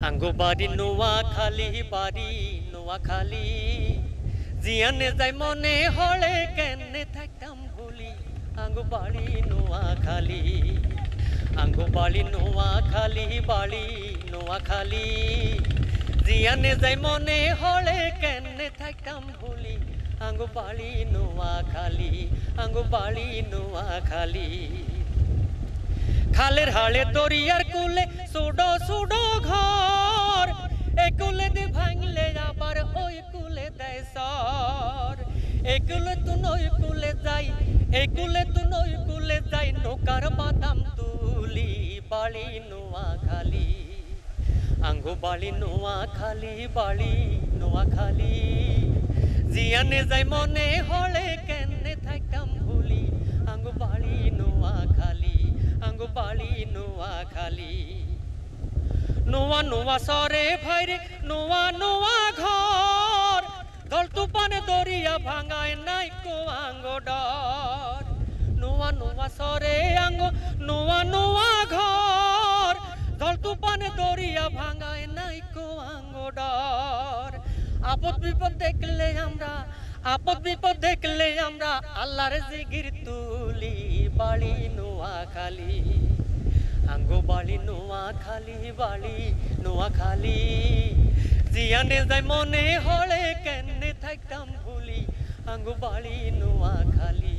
আঙ্গো বাড়ি নোয়াখালী বাড়ি নোয়াখালী জিয়ানে যাই মনে হলে কেনে থাকতাম ভুলি আঙ্গো বাড়ি নোয়াখালী আঙ্গো বাড়ি নোয়াখালী বাড়ি নোয়াখালী জিয়ানে যাই মনে হলে কেনে থাকতাম ভুলি আঙ্গো বাড়ি নোয়াখালী আঙ্গো বাড়ি নোয়াখালী খালের হালে দরিয়ার কুলে সুডো সুডো ঘর এই কুলে দি ভাঙলে আবার ওই কুলে দেয় সর এই কুলে তু নই কুলে যাই এই কুলে তু নই কুলে যাই নৌকার বাদাম তুলি বাড়ি নোয়াখালী আঙ্গো বাড়ি নোয়াখালী বাড়ি নোয়াখালী জিয়ানে যাই মনে হলে কেনে থাকতাম ভুলি আঙ্গো বাড়ি নোয়াখালী আঙ্গো বাড়ি নোয়াখালী নোয়া নোয়া সরে ভাইরে নোয়া নোয়া ঘর দল তুফানে দরিয়া ভাঙায় নাই কো আঙ্গো ডর নোয়া নোয়া সরে আঙ্গো নোয়া নোয়া ঘর দল তুফানে দরিয়া ভাঙায় নাই কো আঙ্গো ডর আপদ বিপদ দেখলে আমরা আপদ বিপদ দেখলে আমরা আল্লাহর জিকির তুলি বাড়ি নোয়াখালী আঙ্গো বাড়ি নোয়াখালী বাড়ি নোয়াখালী জিয়ানে যাই মনে হলে কেনে থাকতাম ভুলি আঙ্গো বাড়ি নোয়াখালী।